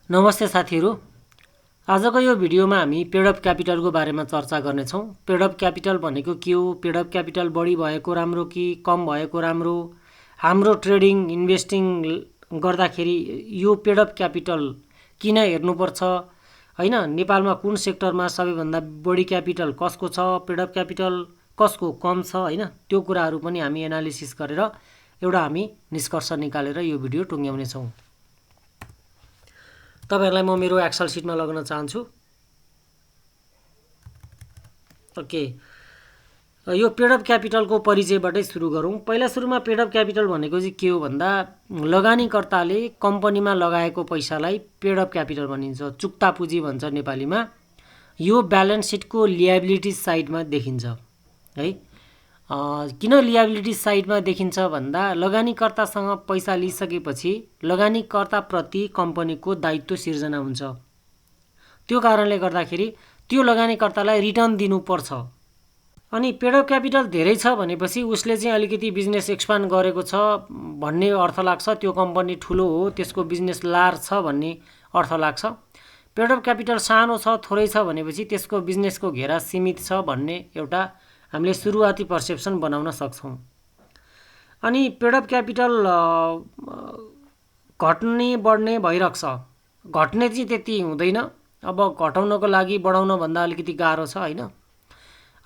नमस्ते साथीहरू। आजको यो भिडियोमा हामी पेड अफ क्यापिटलको बारेमा चर्चा गर्नेछौँ। पेड अफ क्यापिटल भनेको के हो, पेड अफ क्यापिटल बढी भएको राम्रो कि कम भएको राम्रो, हाम्रो ट्रेडिङ इन्भेस्टिङ गर्दाखेरि यो पेड अफ क्यापिटल किन हेर्नुपर्छ हैन, नेपालमा कुन सेक्टरमा सबैभन्दा बढी क्यापिटल कसको छ, पेड अफ क्यापिटल कसको कम छ हैन, त्यो कुराहरू पनि हामी एनालिसिस गरेर एउटा हामी निष्कर्ष निकालेर यो भिडियो टुङ्ग्याउनेछौँ। तपाईहरुलाई म मेरो एक्सेल सिटमा लगाउन चाहन्छु। ओके, यो पेड अफ क्यापिटलको परिचयबाटै सुरु गरौँ। पहिला सुरुमा पेड अफ क्यापिटल भनेको चाहिँ के हो भन्दा लगानीकर्ताले कम्पनीमा लगाएको पैसालाई पेड अफ क्यापिटल भनिन्छ, चुक्ता पुँजी भन्छ नेपालीमा। यो ब्यालेन्स सिटको लिएबिलिटी साइडमा देखिन्छ है। किन लिएबिलिटी साइडमा देखिन्छ भन्दा लगानीकर्तासँग पैसा लिइसकेपछि लगानीकर्ताप्रति कम्पनीको दायित्व सिर्जना हुन्छ। त्यो कारणले गर्दाखेरि त्यो लगानीकर्तालाई रिटर्न दिनुपर्छ। अनि पेड अफ क्यापिटल धेरै छ भनेपछि उसले चाहिँ अलिकति बिजनेस एक्सपान्ड गरेको छ भन्ने अर्थ लाग्छ, त्यो कम्पनी ठुलो हो, त्यसको बिजनेस लार्ज छ भन्ने अर्थ लाग्छ। पेड अफ क्यापिटल सानो छ, थोरै छ भनेपछि त्यसको बिजनेसको घेरा सीमित छ भन्ने एउटा हामीले सुरुवाती पर्सेप्सन बनाउन सक्छौँ। अनि पेड अफ क्यापिटल घट्ने बढ्ने भइरहेको छ। घट्ने चाहिँ त्यति हुँदैन, अब घटाउनको लागि बढाउन भन्दा अलिकति गाह्रो छ हैन।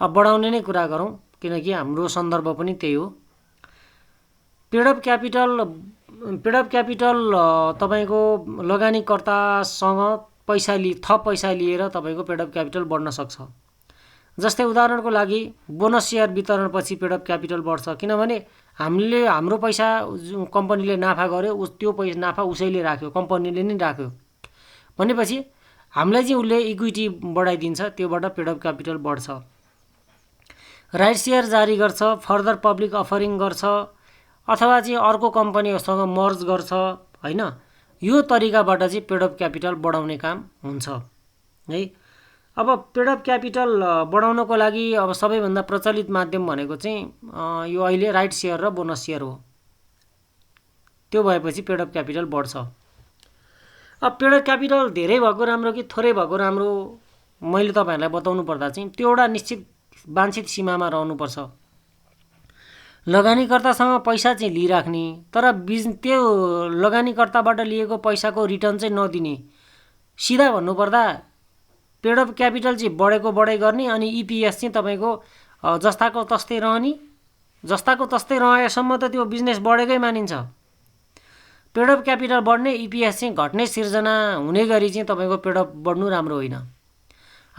अब बढाउने नै कुरा गरौँ किनकि हाम्रो सन्दर्भ पनि त्यही हो। पेड अफ क्यापिटल तपाईको लगानीकर्तासँग थप पैसा लिएर तपाईको पेड अफ क्यापिटल बढ्न सक्छ। जस्तै उदाहरणको लागि बोनस सेयर वितरणपछि पेड अफ क्यापिटल बढ्छ, किनभने हाम्रो पैसा कम्पनीले नाफा गर्यो, त्यो पैसा नाफा उसैले राख्यो, कम्पनीले नै राख्यो भनेपछि हामीलाई चाहिँ उसले इक्विटी बढाइदिन्छ, त्योबाट पेड अफ क्यापिटल बढ्छ। राइट सेयर जारी गर्छ, फर्दर पब्लिक अफरिङ गर्छ अथवा चाहिँ अर्को कम्पनीसँग मर्ज गर्छ हैन। यो तरिकाबाट चाहिँ पेड अफ क्यापिटल बढाउने काम हुन्छ है। अब पेड अफ क्यापिटल बढाउनको लागि अब सबैभन्दा प्रचलित माध्यम भनेको चाहिँ यो अहिले राइट सेयर र बोनस सेयर हो। त्यो भएपछि पेड अफ क्यापिटल बढ्छ। अब पेड अफ क्यापिटल धेरै भएको राम्रो कि थोरै भएको राम्रो, मैले तपाईहरुलाई बताउनु पर्दा चाहिँ त्यो एउटा निश्चित वाञ्छित सीमामा रहनुपर्छ। लगानीकर्तासँग पैसा चाहिँ लिइराख्ने तर त्यो लगानीकर्ताबाट लिएको पैसाको रिटर्न चाहिँ नदिने। सिधा भन्नुपर्दा पेड अफ क्यापिटल चाहिँ बढेको बढै गर्ने अनि इपिएस चाहिँ तपाईको जस्ताको तस्तै रहने। जस्ताको तस्तै रहेसम्म त त्यो बिजनेस बढेकै मानिन्छ। पेड अफ क्यापिटल बढ्ने, इपिएस चाहिँ घट्ने सिर्जना हुने गरी चाहिँ तपाईको पेड अफ बढ्नु राम्रो होइन।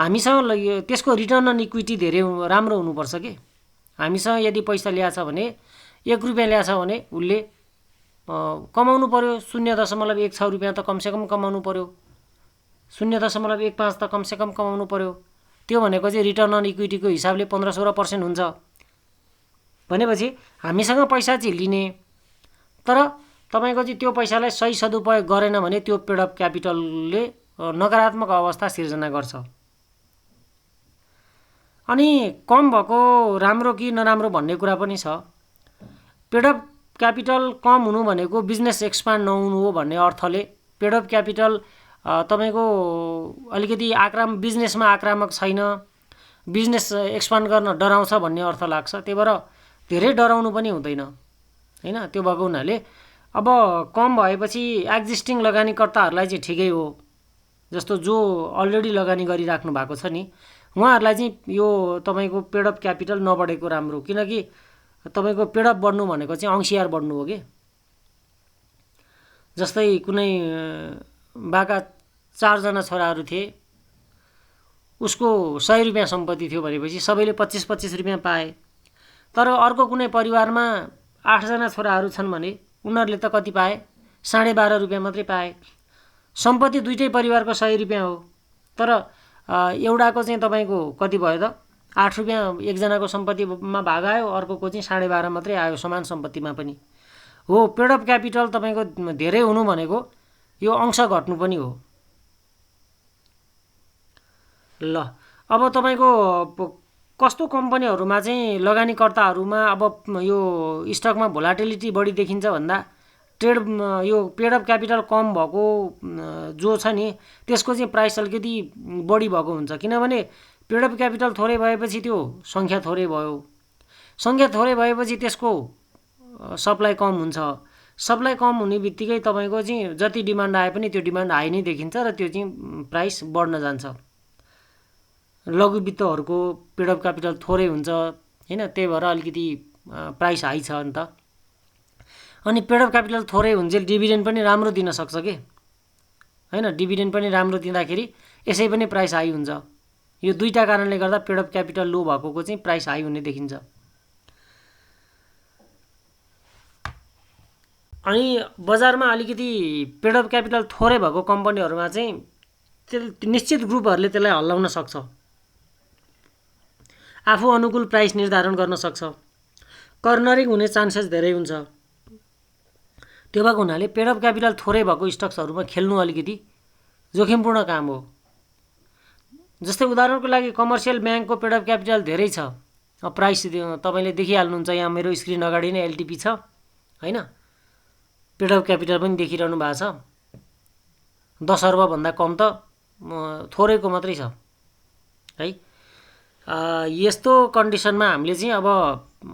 हामीसँग त्यसको रिटर्न अन इक्विटी धेरै राम्रो हुनुपर्छ के। हामीसँग यदि पैसा ल्याछ भने 1 रुपैयाँ ल्याछ भने उसले कमाउनु पर्यो 0.16 रुपैयाँ त कमसेकम कमाउनु पर्यो, 0.15 त कमसेकम कमाउनु पर्यो। त्यो भनेको चाहिँ रिटर्न अन इक्विटीको हिसाबले 15-16% हुन्छ। भनेपछि हामीसँग पैसा चाहिँ लिने तर तपाईको चाहिँ त्यो पैसालाई सही सदुपयोग गरेन भने त्यो पेड अफ क्यापिटलले नकारात्मक अवस्था सिर्जना गर्छ। अनि कम भएको राम्रो कि नराम्रो भन्ने कुरा पनि छ। पेड अफ क्यापिटल कम हुनु भनेको बिजनेस एक्सपान्ड नहुनु हो भन्ने अर्थले पेड अफ क्यापिटल तपाईको अलिकति बिजनेसमा आक्रामक छैन, बिजनेस एक्सपान्ड गर्न डराउँछ भन्ने अर्थ लाग्छ। त्यही भएर धेरै डराउनु पनि हुँदैन हैन। त्यो भएको हुनाले अब कम भएपछि एक्जिस्टिङ लगानीकर्ताहरूलाई चाहिँ ठिकै हो, जस्तो जो अलरेडी लगानी गरिराख्नु भएको छ नि उहाँहरूलाई चाहिँ यो तपाईको पेड अफ क्यापिटल नबढेको राम्रो, किनकि तपाईको पेड अफ बढ्नु भनेको चाहिँ अंशियार बढ्नु हो के। जस्तै कुनै बाका 4 जना छोराहरू थिए, उसको 100 रुपैयाँ सम्पत्ति थियो भनेपछि सबैले 25-25 रुपैयाँ पाए। तर अर्को कुनै परिवारमा 8 जना छोराहरू छन् भने उनीहरूले त कति पाए, 12.5 रुपैयाँ मात्रै पाए। सम्पत्ति दुईटै परिवारको 100 रुपैयाँ हो तर एउटाको चाहिँ तपाईको कति भयो त 8 रुपैयाँ एकजनाको सम्पत्तिमा भाग आयो, अर्कोको चाहिँ 12.5 मात्रै आयो समान सम्पत्तिमा पनि हो। पेड अफ क्यापिटल तपाईको धेरै हुनु भनेको यो अंश घट्नु पनि हो। ल अब तपाईको कस्तो कम्पनीहरुमा चाहिँ लगानीकर्ताहरुमा अब यो स्टकमा भोलाटिलिटी बढी देखिन्छ भन्दा यो पेड अफ क्यापिटल कम भएको जो छ नि त्यसको चाहिँ प्राइस अलिकति बढी भएको हुन्छ, किनभने पेड अफ क्यापिटल थोरै भएपछि त्यो सङ्ख्या थोरै भयो, सङ्ख्या थोरै भएपछि त्यसको सप्लाई कम हुन्छ, सप्लाई कम हुने बित्तिकै तपाईँको चाहिँ जति डिमान्ड आए पनि त्यो डिमान्ड हाई नै देखिन्छ र त्यो चाहिँ प्राइस बढ्न जान्छ। लघु वित्तहरूको पेड अफ क्यापिटल थोरै हुन्छ होइन, त्यही भएर अलिकति प्राइस हाई छ नि त। अनि पेड अफ क्यापिटल थोरै हुन्छ डिभिडेन्ड पनि राम्रो दिन सक्छ के होइन, डिभिडेन्ड पनि राम्रो दिँदाखेरि यसै पनि प्राइस हाई हुन्छ। यो दुईटा कारणले गर्दा पेड अफ क्यापिटल लो भएकोको चाहिँ प्राइस हाई हुने देखिन्छ। अनि बजारमा अलिकति पेड अफ क्यापिटल थोरै भएको कम्पनीहरूमा चाहिँ निश्चित ग्रुपहरूले त्यसलाई हल्लाउन सक्छ, आफू अनुकूल प्राइस निर्धारण गर्न सक्छ, कर्नरिङ हुने चान्सेस धेरै हुन्छ। त्यो भएको हुनाले पेड अफ क्यापिटल थोरै भएको स्टक्सहरूमा खेल्नु अलिकति जोखिमपूर्ण काम हो। जस्तै उदाहरणको लागि कमर्सियल ब्याङ्कको पेड अफ क्यापिटल धेरै छ, प्राइस तपाईँले देखिहाल्नुहुन्छ, यहाँ मेरो स्क्रिन अगाडि नै एलटिपी छ होइन, पेड अफ क्यापिटल पनि देखिरहनु भएको छ, 10 अर्बभन्दा कम त थोरैको मात्रै छ है। यस्तो कन्डिसनमा हामीले चाहिँ अब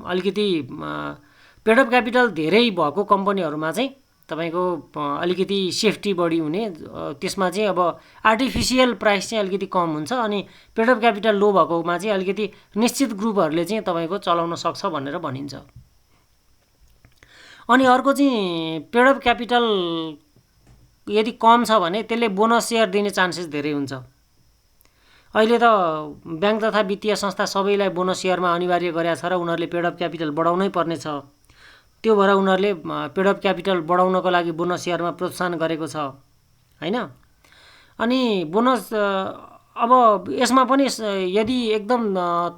अलिकति पेड अफ क्यापिटल धेरै भएको कम्पनीहरूमा चाहिँ तपाईँको अलिकति सेफ्टी बढी हुने, त्यसमा चाहिँ अब आर्टिफिसियल प्राइस चाहिँ अलिकति कम हुन्छ, अनि पेड अफ क्यापिटल लो भएकोमा चाहिँ अलिकति निश्चित ग्रुपहरूले चाहिँ तपाईँको चलाउन सक्छ भनेर भनिन्छ। अनि अर्को चाहिँ पेड अफ क्यापिटल यदि कम छ भने त्यसले बोनस सेयर दिने चान्सेस धेरै हुन्छ। अहिले त ब्याङ्क तथा वित्तीय संस्था सबैलाई बोनस सेयरमा अनिवार्य गरेको छ र उनीहरूले पेड अफ क्यापिटल बढाउनै पर्ने छ, त्यो भएर उनीहरूले पेड अफ क्यापिटल बढाउनको लागि बोनस सेयरमा प्रोत्साहन गरेको छ होइन। अनि बोनस अब यसमा पनि यदि एकदम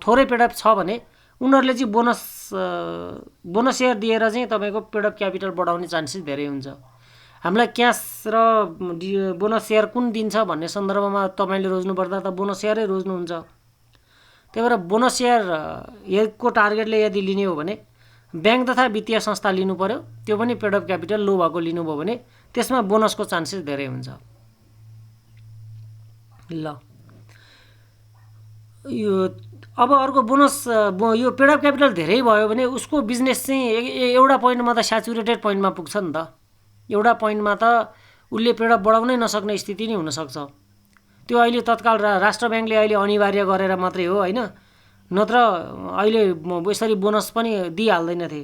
थोरै पेड अफ छ भने उनीहरूले चाहिँ बोनस सेयर दिएर चाहिँ तपाईँको पेड अफ क्यापिटल बढाउने चान्सेस धेरै हुन्छ। हामीलाई क्यास र बोनस सेयर कुन दिन्छ भन्ने सन्दर्भमा तपाईँले रोज्नुपर्दा त बोनस सेयरै रोज्नुहुन्छ। त्यही भएर बोनस सेयर यसको टार्गेटले यदि लिने हो भने ब्याङ्क तथा वित्तीय संस्था लिनु पर्यो, त्यो पनि पेड अफ क्यापिटल लो भएको लिनुभयो भने त्यसमा बोनसको चान्सेस धेरै हुन्छ। ल यो अब अर्को बोनस यो पेड अफ क्यापिटल धेरै भयो भने उसको बिजनेस चाहिँ एउटा पोइन्टमा त स्याचुरेटेड पोइन्टमा पुग्छ नि त, एउटा पोइन्टमा त उसले पेड अफ बढाउनै नसक्ने स्थिति नै हुनसक्छ। त्यो अहिले तत्काल राष्ट्र ब्याङ्कले अहिले अनिवार्य गरेर मात्रै हो होइन, नत्र अहिले यसरी बोनस पनि दिइहाल्दैनथे।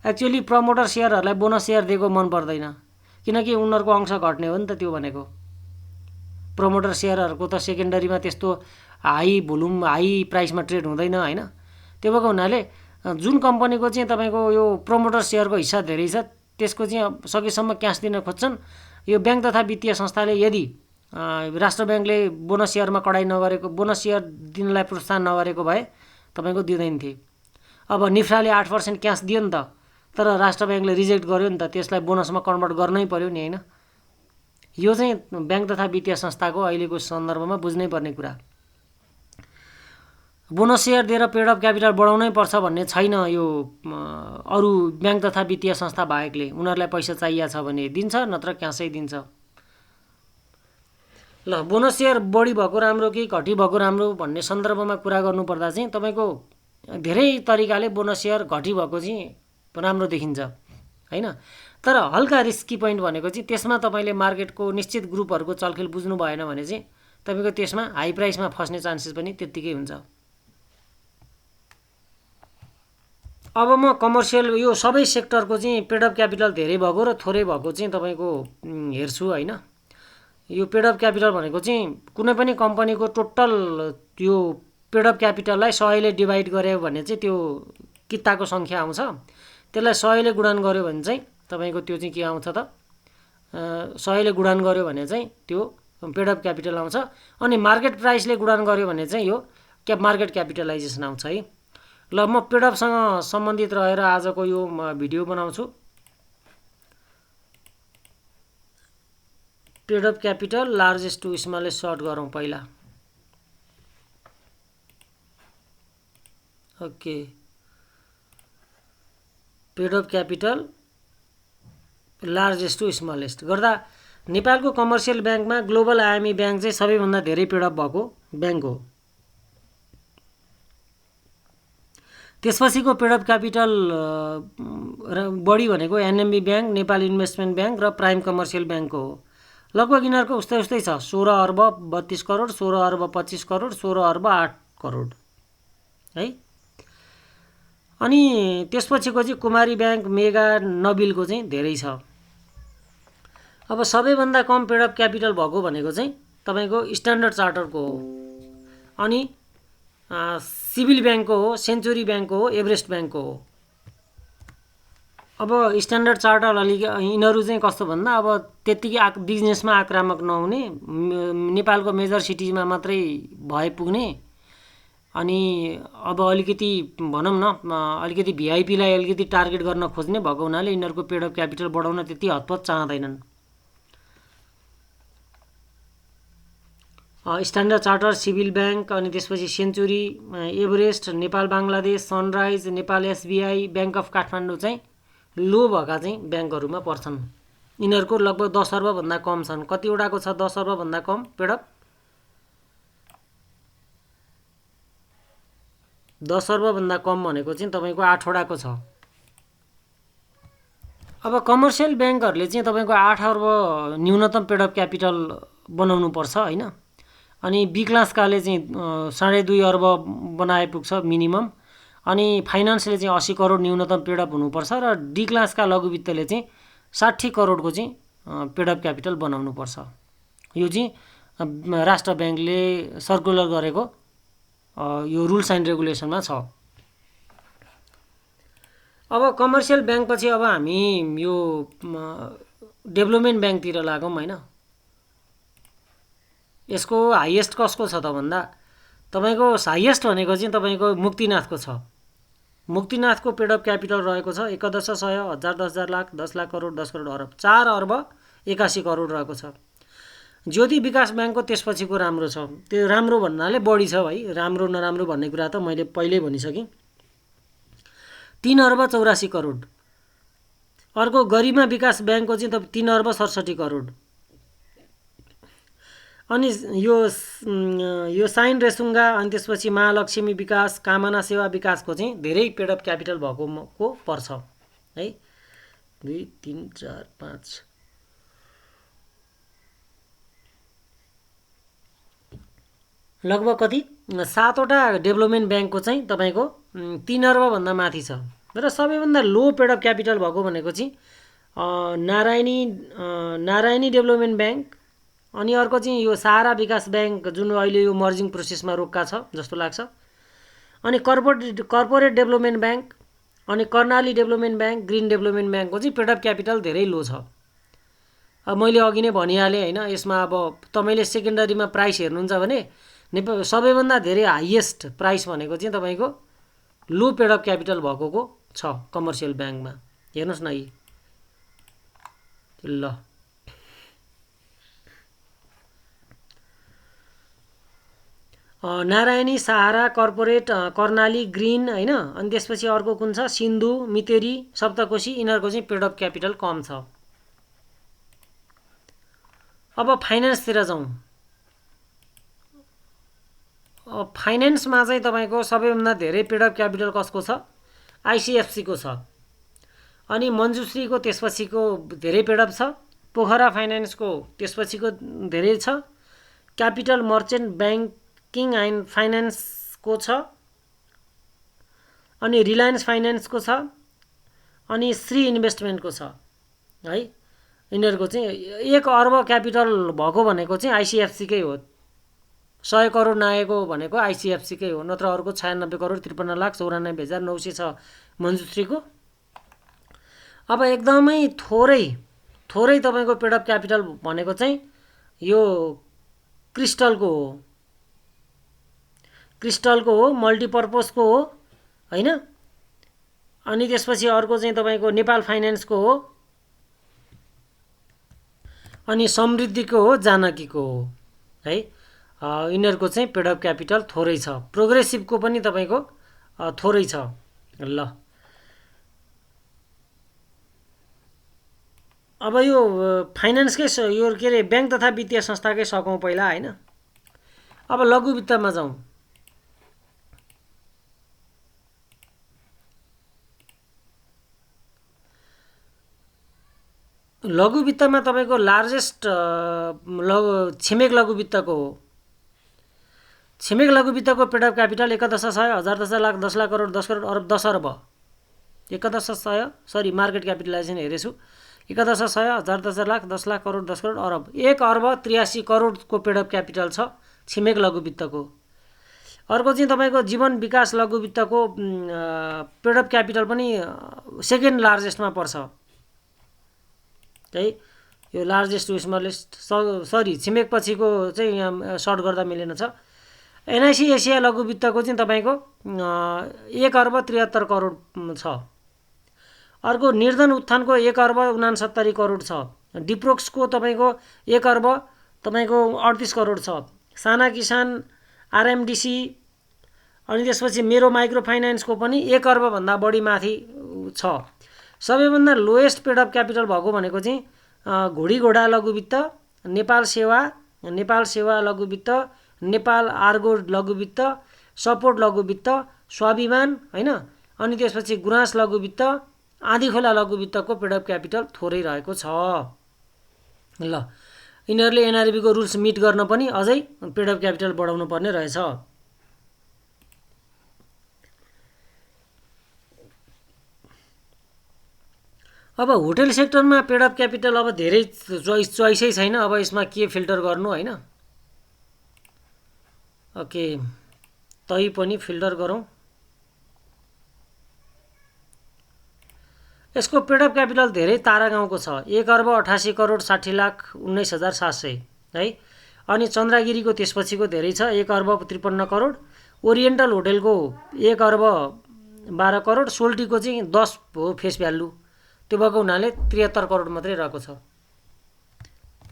एक्चुअली प्रमोटर सेयरहरूलाई बोनस सेयर दिएको मन पर्दैन, किनकि उनीहरूको अंश घट्ने हो नि त त्यो भनेको। प्रमोटर सेयरहरूको त सेकेन्डरीमा त्यस्तो हाई भोल्युम हाई प्राइसमा ट्रेड हुँदैन होइन। त्यो भएको हुनाले जुन कम्पनीको चाहिँ तपाईँको यो प्रमोटर सेयरको हिस्सा धेरै छ त्यसको चाहिँ सकेसम्म क्यास दिन खोज्छन्। यो ब्याङ्क तथा वित्तीय संस्थाले यदि राष्ट्र ब्याङ्कले बोनस सेयरमा कडाइ नगरेको, बोनस सेयर दिनलाई प्रोत्साहन नगरेको भए तपाईँको दिँदैन थिए। अब निफ्राले 8% क्यास दियो नि त, तर राष्ट्र ब्याङ्कले रिजेक्ट गर्यो नि त, त्यसलाई बोनसमा कन्भर्ट गर्नै पर्यो नि होइन। यो चाहिँ ब्याङ्क तथा वित्तीय संस्थाको अहिलेको सन्दर्भमा बुझ्नै पर्ने कुरा। बोनस सेयर दिएर पेड अफ क्यापिटल बढाउनै पर्छ भन्ने छैन। यो अरू ब्याङ्क तथा वित्तीय संस्था बाहेकले उनीहरूलाई पैसा चाहिएको छ भने दिन्छ, नत्र क्यासै दिन्छ। ल बोनस सेयर बढी भएको राम्रो कि घटी भएको राम्रो भन्ने सन्दर्भमा कुरा गर्नुपर्दा चाहिँ तपाईँको धेरै तरिकाले बोनस सेयर घटी भएको चाहिँ राम्रो देखिन्छ होइन। तर हल्का रिस्की पोइन्ट भनेको चाहिँ त्यसमा तपाईँले मार्केटको निश्चित ग्रुपहरूको चलखेल बुझ्नु भएन भने चाहिँ तपाईँको त्यसमा हाई प्राइसमा फस्ने चान्सेस पनि त्यत्तिकै हुन्छ। अब म कमर्सियल यो सबै सेक्टरको चाहिँ पेड अफ क्यापिटल धेरै भएको र थोरै भएको चाहिँ तपाईँको हेर्छु होइन। यो पेड अफ क्यापिटल भनेको चाहिँ कुनै पनि कम्पनीको टोटल यो पेड अफ क्यापिटललाई 100ले डिभाइड गर्यो भने चाहिँ त्यो किताको सङ्ख्या आउँछ, त्यसलाई 100ले गुणन गर्यो भने चाहिँ तपाईँको त्यो चाहिँ के आउँछ त 100ले गुणन गर्यो भने चाहिँ त्यो पेड अफ क्यापिटल आउँछ। अनि मार्केट प्राइसले गुणन गर्यो भने चाहिँ यो मार्केट क्यापिटलाइजेसन आउँछ है। ल म पेड अफसँग सम्बन्धित रहेर आजको यो भिडियो बनाउँछु। Paid of capital largest to smallest sort गरौँ पहिला। Okay, paid of capital largest to smallest गर्दा नेपालको कमर्सियल ब्याङ्कमा ग्लोबल आयामी ब्याङ्क चाहिँ सबैभन्दा धेरै पेडअप भएको ब्याङ्क हो। त्यसपछिको पेडअप क्यापिटल बढी भनेको NMB bank, Nepal investment bank र प्राइम कमर्सियल ब्याङ्कको हो। लगभग यिनीहरूको उस्तै छ, 16 अर्ब 32 करोड, 16 अर्ब 25 करोड, 16 अर्ब 8 करोड है। अनि त्यसपछिको चाहिँ कुमारी ब्याङ्क, मेगा, नबिलको चाहिँ धेरै छ। अब सबैभन्दा कम पेडअप क्यापिटल भएको भनेको चाहिँ तपाईँको स्ट्यान्डर्ड चार्टरको हो, अनि सिभिल ब्याङ्कको हो, सेन्चुरी ब्याङ्कको हो, एभरेस्ट ब्याङ्कको हो। अब स्ट्यान्डर्ड चार्टर यिनीहरू चाहिँ कस्तो भन्दा अब त्यत्तिकै बिजनेसमा आक्रामक नहुने, नेपालको मेजर सिटिजमा मात्रै भए पुग्ने, अनि अब अलिकति भनौँ न अलिकति भिआइपीलाई अलिकति टार्गेट गर्न खोज्ने भएको हुनाले यिनीहरूको पेडअप क्यापिटल बढाउन त्यति हतपत चाहँदैनन्। स्ट्यान्डर्ड चार्टर, सिभिल ब्याङ्क, अनि त्यसपछि century, Everest, Nepal Bangladesh, sunrise, Nepal SBI, bank of Kathmandu चाहिँ लो भएका चाहिँ ब्याङ्कहरूमा पर्छन्। यिनीहरूको लगभग 10 अर्बभन्दा कम छन्। कतिवटाको छ 10 अर्बभन्दा कम पेडअप? 10 अर्बभन्दा कम भनेको चाहिँ तपाईँको 8 वटाको छ। अब कमर्सियल ब्याङ्कहरूले चाहिँ तपाईँको 8 अर्ब न्यूनतम पेडअप क्यापिटल बनाउनु पर्छ होइन। अनि बी क्लासकाले चाहिँ 2.5 अर्ब बनाए पुग्छ मिनिमम, अनि फाइनान्सले चाहिँ 80 करोड न्यूनतम पेडअप हुनुपर्छ, र डी क्लासका लघुवित्तले चाहिँ 60 करोडको चाहिँ पेडअप क्यापिटल बनाउनु पर्छ। यो चाहिँ राष्ट्र ब्याङ्कले सर्कुलर गरेको यो रुल्स एन्ड रेगुलेसनमा छ। अब कमर्सियल ब्याङ्कपछि अब हामी यो डेभलपमेन्ट ब्याङ्कतिर लागौँ होइन। यसको हाइएस्ट कसको छ त भन्दा तपाईँको हाइएस्ट भनेको चाहिँ तपाईँको मुक्तिनाथको छ। मुक्तिनाथको पेडअप क्यापिटल रहेको छ 1100, 1000, 10,000 लाख, 10 लाख करोड, 10 करोड अरब, 4 अर्ब 81 करोड रहेको छ। ज्योति विकास ब्याङ्कको त्यसपछिको राम्रो छ। त्यो राम्रो भन्नाले बढी छ भाइ, राम्रो नराम्रो भन्ने कुरा त मैले पहिल्यै भनिसकेँ। 3 अर्ब 84 करोड। अर्को गरिमा विकास ब्याङ्कको चाहिँ 3 अर्ब 67 करोड। अनि यो साइन रेसुङ्गा, अनि त्यसपछि महालक्ष्मी विकास, कामना सेवा विकासको चाहिँ धेरै पेडअप क्यापिटल भएको पर्छ है। 2, 3, 4, 5 लगभग कति 7 वटा डेभलपमेन्ट ब्याङ्कको चाहिँ तपाईँको 3 अर्बभन्दा माथि छ। र सबैभन्दा लो पेडअप क्यापिटल भएको भनेको चाहिँ नारायणी डेभलपमेन्ट ब्याङ्क, अनि अर्को चाहिँ यो सहारा विकास ब्याङ्क जुन अहिले यो मर्जिङ प्रोसेसमा रोक्का छ जस्तो लाग्छ, अनि कर्पोरेट डेभलपमेन्ट ब्याङ्क, अनि Karnali development bank, green development ब्याङ्कको चाहिँ पेडअप क्यापिटल धेरै लो छ। अब मैले अघि नै भनिहालेँ होइन, यसमा अब तपाईँले सेकेन्डरीमा प्राइस हेर्नुहुन्छ भने नेपाल सबैभन्दा धेरै हाइएस्ट प्राइस भनेको चाहिँ तपाईँको लो पेडअप क्यापिटल भएको छ कमर्सियल ब्याङ्कमा। हेर्नुहोस् न यी ल नारायणी, सहारा, कर्पोरेट, कर्णाली, ग्रिन होइन, अनि त्यसपछि अर्को कुन छ सिन्धु, मितेरी, सप्तकोशी, यिनीहरूको चाहिँ पेडअप क्यापिटल कम छ। अब फाइनेन्सतिर जाउँ। फाइनेन्समा चाहिँ तपाईँको सबैभन्दा धेरै पेडअप क्यापिटल कसको छ? आइसिएफसीको छ। अनि मञ्जुश्रीको त्यसपछिको धेरै पेडअप छ। पोखरा फाइनेन्सको त्यसपछिको धेरै छ। क्यापिटल मर्चेन्ट ब्याङ्किङ एन्ड फाइनेन्सको छ। अनि रिलायन्स फाइनेन्सको छ। अनि श्री इन्भेस्टमेन्टको छ है। यिनीहरूको चाहिँ 1 अर्ब क्यापिटल भएको भनेको चाहिँ आइसिएफसीकै हो। 100 करोड नआएको भनेको आइसिएफसीकै हो, नत्र अर्को 96 करोड 53,94,900 छ मञ्जुश्रीको। अब एकदमै थोरै तपाईँको पेडअप क्यापिटल भनेको चाहिँ यो क्रिस्टलको हो, मल्टिपर्पजको हो होइन। अनि त्यसपछि अर्को चाहिँ तपाईँको नेपाल फाइनेन्सको हो, अनि समृद्धिको हो, जानकीको हो है। यिनीहरूको चाहिँ पेडअप क्यापिटल थोरै छ। प्रोग्रेसिभको पनि तपाईँको थोरै छ। ल अब यो फाइनेन्सकै यो के अरे ब्याङ्क तथा वित्तीय संस्थाकै सकौँ पहिला होइन। अब लघु वित्तमा जाउँ। लघु वित्तमा तपाईँको लार्जेस्ट छिमेक लघु वित्तको हो। छिमेक लघु वित्तको पेड अफ क्यापिटल 11,100 हजार 10 लाख 10 लाख करोड 10 करोड अरब 10 अर्ब 11,100 मार्केट क्यापिटलाइजेसन हेरेछु 11,100 हजार 10 लाख 10 लाख करोड 10 करोड अरब 1 अर्ब 83 करोडको पेड अफ क्यापिटल छ छिमेक लघु वित्तको। अर्को चाहिँ तपाईँको जीवन विकास लघु वित्तको पेड अफ क्यापिटल पनि सेकेन्ड लार्जेस्टमा पर्छ है। यो लार्जेस्ट स्मलेस्ट सरी छिमेक पछिको चाहिँ यहाँ सर्ट गर्दा मिलेन छ। एनआइसी एसिया लघु वित्तको चाहिँ तपाईँको 1 अर्ब 73 करोड छ। अर्को निर्धन उत्थानको 1 अर्ब 69 करोड छ। डिप्रोक्सको तपाईँको 1 अर्ब तपाईँको 38 करोड छ। साना किसान आरएमडिसी अनि त्यसपछि मेरो माइक्रो फाइनेन्सको पनि 1 अर्बभन्दा बढी माथि छ। सबैभन्दा लोएस्ट पेड अफ क्यापिटल भएको भनेको चाहिँ घोडीघोडा लघु वित्त, नेपाल सेवा लघु वित्त, नेपाल आर्गो लघु वित्त, सपोर्ट लघु वित्त, स्वाभिमान होइन, अनि त्यसपछि गुराँस लघु वित्त, आँधीखोला लघु वित्तको पेड अफ क्यापिटल थोरै रहेको छ। ल यिनीहरूले एनआरबीको रुल्स मिट गर्न पनि अझै पेड अफ क्यापिटल बढाउनु पर्ने रहेछ। अब होटल सेक्टरमा पेड अफ क्यापिटल अब धेरै चोइसै छैन। अब यसमा के फिल्टर गर्नु होइन। ओके तै पनि फिल्टर गरौँ। यसको पेड अफ क्यापिटल धेरै तारा गाउँको छ 1 अर्ब 88 करोड 60 लाख 19,700 है। अनि चन्द्रगिरीको त्यसपछिको धेरै छ 1 अर्ब 53 करोड। ओरिएन्टल होटेलको 1 अर्ब 12 करोड। सोल्टीको चाहिँ 10 हो फेस भ्यालु, त्यो भएको हुनाले 73 करोड मात्रै रहेको छ।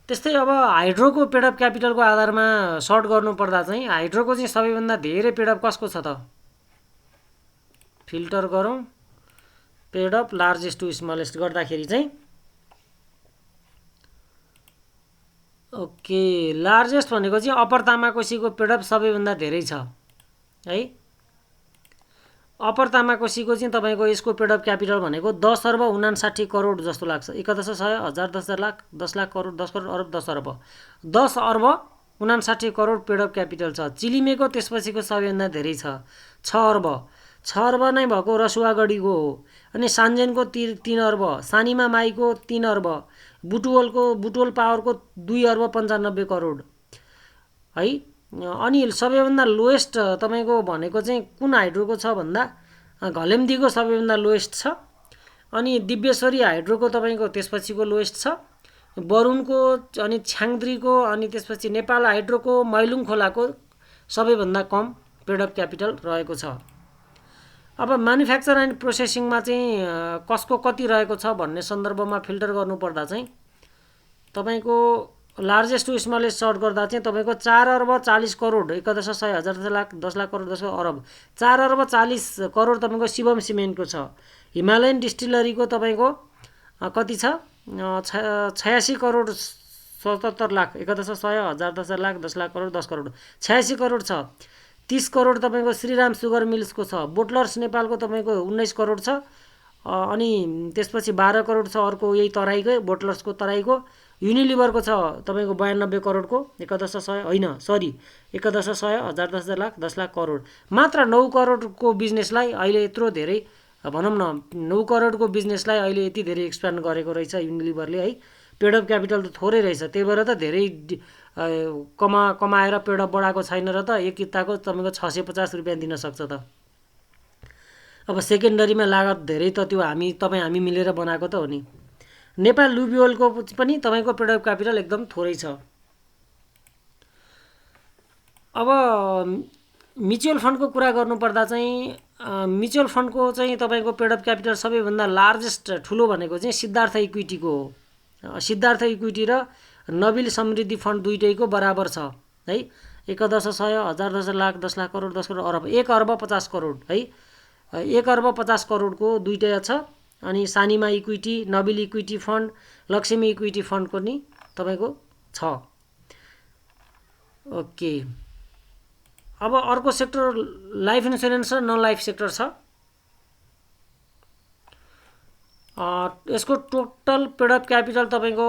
त्यस्तै अब हाइड्रोको पेड अफ क्यापिटलको आधारमा सर्ट गर्नुपर्दा चाहिँ हाइड्रोको चाहिँ सबैभन्दा धेरै पेड अफ कसको छ त फिल्टर गरौँ। Paid of largest to smallest गर्दाखेरि चाहिँ ओके लार्जेस्ट भनेको चाहिँ अप्पर तामाकोसीको पेड अफ सबैभन्दा धेरै छ है। अप्पर तामाकोसीको चाहिँ तपाईँको यसको पेड अफ क्यापिटल भनेको 10 अर्ब 59 करोड जस्तो लाग्छ। 11,100 हजार 10 लाख 10 लाख करोड 10 करोड अरब 10 अर्ब 10 अर्ब 59 करोड पेड अफ क्यापिटल छ। चिलिमेको त्यसपछिको सबैभन्दा धेरै छ 6 अर्ब नै भएको रसुवागढीको हो। अनि सान्जेनको 3 अर्ब, सानिमा माईको 3 अर्ब, बुटवल पावरको 2 अर्ब 95 करोड है। अनि सबैभन्दा लोएस्ट तपाईँको भनेको चाहिँ कुन हाइड्रोको छ भन्दा घलेम्दीको सबैभन्दा लोएस्ट छ। अनि दिव्यश्वरी हाइड्रोको तपाईँको त्यसपछिको लोएस्ट छ। बरुणको अनि छ्याङद्रीको अनि त्यसपछि नेपाल हाइड्रोको मैलुङ खोलाको सबैभन्दा कम पेड अफ क्यापिटल रहेको छ। अब म्यानुफ्याक्चर एन्ड प्रोसेसिङमा चाहिँ कसको कति रहेको छ भन्ने सन्दर्भमा फिल्टर गर्नुपर्दा चाहिँ तपाईँको लार्जेस्ट टु स्मलेस्ट सर्ट गर्दा चाहिँ तपाईँको 4 अर्ब 40 करोड 11,100 हजार 10 लाख 10 लाख करोड 10 अरब 4 अर्ब 40 करोड तपाईँको शिवम सिमेन्टको छ। हिमालयन डिस्टिलरीको तपाईँको कति छ 86 करोड 77 लाख 11,100 हजार 10 लाख 10 लाख करोड 10 करोड 86 करोड छ। 30 करोड तपाईँको श्रीराम सुगर मिल्सको छ। बोटलर्स नेपालको तपाईँको 19 करोड छ। अनि त्यसपछि 12 करोड छ अर्को यही तराईकै बोटलर्सको तराईको। युनिलिभरको छ तपाईँको 92 करोडको 11,100 होइन सरी 11,100 हजार 10 लाख 10 लाख करोड। मात्र 9 करोडको बिजनेसलाई अहिले यत्रो धेरै भनौँ न 9 करोडको बिजनेसलाई अहिले यति धेरै एक्सप्यान्ड गरेको रहेछ युनिलिभरले है। पेड अफ क्यापिटल त थोरै रहेछ, त्यही भएर त धेरै कमाएर पेड अफ बढाएको छैन र त एक किताको तपाईँको 650 रुपियाँ दिन सक्छ त। अब सेकेन्डरीमा लागत धेरै त त्यो हामी मिलेर बनाएको त हो नि। नेपाल लुबिओलको पनि तपाईँको पेड अफ क्यापिटल एकदम थोरै छ। अब म्युचुअल फन्डको कुरा गर्नुपर्दा चाहिँ म्युचुअल फन्डको चाहिँ तपाईँको पेड अफ क्यापिटल सबैभन्दा लार्जेस्ट ठुलो भनेको चाहिँ सिद्धार्थ इक्विटीको हो। सिद्धार्थ इक्विटी र नबिल समृद्धि फन्ड दुईटैको बराबर छ है। 11,100 हजार 10 लाख 10 लाख करोड 10 करोड अरब 1 अर्ब 50 करोड है। 1 अर्ब 50 करोडको दुईटै छ। अनि Sanima equity, Nabil equity fund, Laxmi equity फन्डको नि तपाईँको छ। ओके, अब अर्को सेक्टर लाइफ इन्सुरेन्स र नन लाइफ सेक्टर छ। यसको टोटल पेडअप क्यापिटल तपाईँको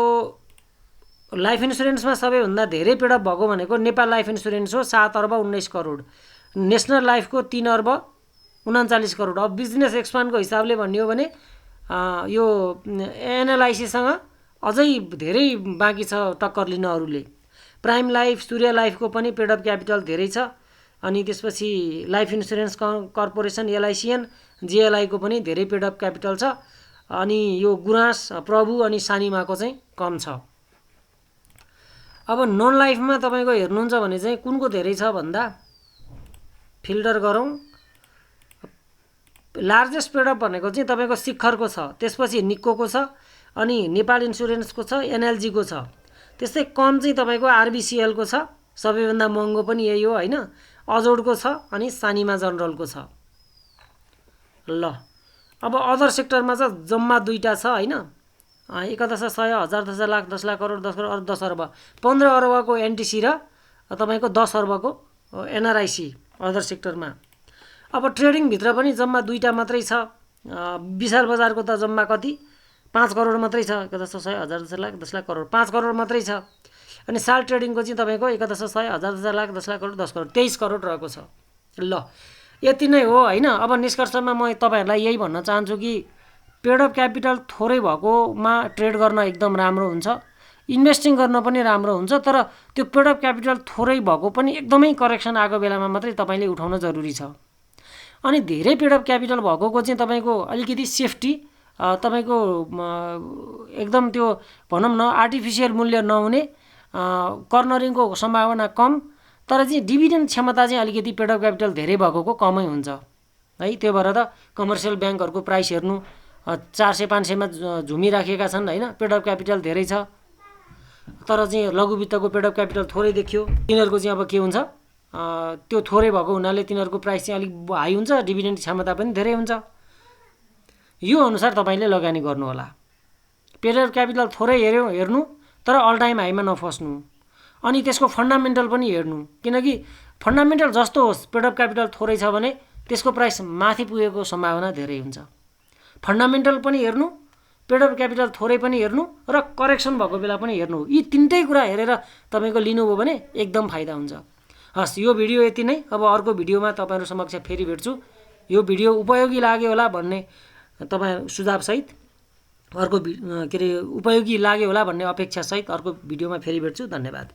लाइफ इन्सुरेन्समा सबैभन्दा धेरै पेडअप भएको भनेको नेपाल लाइफ इन्सुरेन्स हो, 7 अर्ब 19 करोड। नेसनल लाइफको 3 अर्ब 39 करोड। अब बिजनेस एक्सपान्डको हिसाबले भन्ने हो भने यो एनएलआइसीसँग अझै धेरै बाँकी छ टक्कर लिन अरूले। प्राइम लाइफ, सूर्य लाइफको पनि पेडअप क्यापिटल धेरै छ। अनि त्यसपछि लाइफ इन्सुरेन्स कर्पोरेसन एलआइसिएन जिएलआईको पनि धेरै पेडअप क्यापिटल छ। अनि यो गुराँस, प्रभु अनि सानीमाको चाहिँ कम छ। अब नन लाइफमा तपाईँको हेर्नुहुन्छ भने चाहिँ कुनको धेरै छ भन्दा फिल्टर गरौँ। लार्जेस्ट पेडअप भनेको चाहिँ तपाईँको शिखरको छ, त्यसपछि निक्कोको छ, अनि नेपाल इन्सुरेन्सको छ, एनएलजीको छ। त्यस्तै कम चाहिँ तपाईँको आरबिसिएलको छ, सबैभन्दा महँगो पनि यही हो होइन, अजोडको छ, अनि सानीमा जनरलको छ। ल अब अदर सेक्टरमा चाहिँ जम्मा 2टा छ होइन, 11 100 1000 10 लाख 10 लाख करोड 10 करोड 10 अर्ब 15 अर्बको एनटिसी र तपाईँको 10 अर्बको एनआरआइसी अदर सेक्टरमा। अब ट्रेडिङभित्र पनि जम्मा 2टा मात्रै छ। विशाल बजारको त जम्मा कति 5 करोड मात्रै छ, 11 100 1000 10 लाख 10 लाख करोड 5 करोड मात्रै छ। अनि साल ट्रेडिङको चाहिँ तपाईँको 11 100 1000 10 लाख 10 लाख करोड 10 करोड 23 करोड रहेको छ। ल यति नै हो होइन। अब निष्कर्षमा म तपाईँहरूलाई यही भन्न चाहन्छु कि पेडअप क्यापिटल थोरै भएकोमा ट्रेड गर्न एकदम राम्रो हुन्छ, इन्भेस्टिङ गर्न पनि राम्रो हुन्छ। तर त्यो पेडअप क्यापिटल थोरै भएको पनि एकदमै करेक्सन आएको बेलामा मात्रै तपाईँले उठाउन जरुरी छ। अनि धेरै पेडअप क्यापिटल भएको चाहिँ तपाईँको अलिकति सेफ्टी, तपाईँको एकदम त्यो भनौँ न आर्टिफिसियल मूल्य नहुने, कर्नरिङको सम्भावना कम, तर चाहिँ डिभिडेन्ड क्षमता चाहिँ अलिकति पेडअप क्यापिटल धेरै भएको कमै हुन्छ है। त्यो भएर त कमर्सियल ब्याङ्कहरूको प्राइस हेर्नु 400-500मा झुमिराखेका छन् होइन, पेडअप क्यापिटल धेरै छ। तर चाहिँ लघु वित्तको पेडअप क्यापिटल थोरै देखियो। तिनीहरूको चाहिँ अब के हुन्छ, त्यो थोरै भएको हुनाले तिनीहरूको प्राइस चाहिँ अलिक हाई हुन्छ, डिभिडेन्ड क्षमता पनि धेरै हुन्छ। यो अनुसार तपाईँले लगानी गर्नुहोला। पेडअप क्यापिटल थोरै हेर्नु, तर अल टाइम हाईमा नफस्नु। अनि त्यसको फन्डामेन्टल पनि हेर्नु, किनकि फन्डामेन्टल जस्तो होस् पेडअप क्यापिटल थोरै छ भने त्यसको प्राइस माथि पुगेको सम्भावना धेरै हुन्छ। फन्डामेन्टल पनि हेर्नु, पेडअप क्यापिटल थोरै पनि हेर्नु, र करेक्सन भएको बेला पनि हेर्नु। यी 3टै कुरा हेरेर तपाईँको लिनुभयो भने एकदम फाइदा हुन्छ। हस्, यो भिडियो यति नै। अब अर्को भिडियोमा तपाईँहरू समक्ष फेरि भेट्छु। यो भिडियो उपयोगी लाग्यो होला भन्ने तपाईँ सुझावसहित अर्को उपयोगी लाग्यो होला भन्ने अपेक्षासहित अर्को भिडियोमा फेरि भेट्छु। धन्यवाद।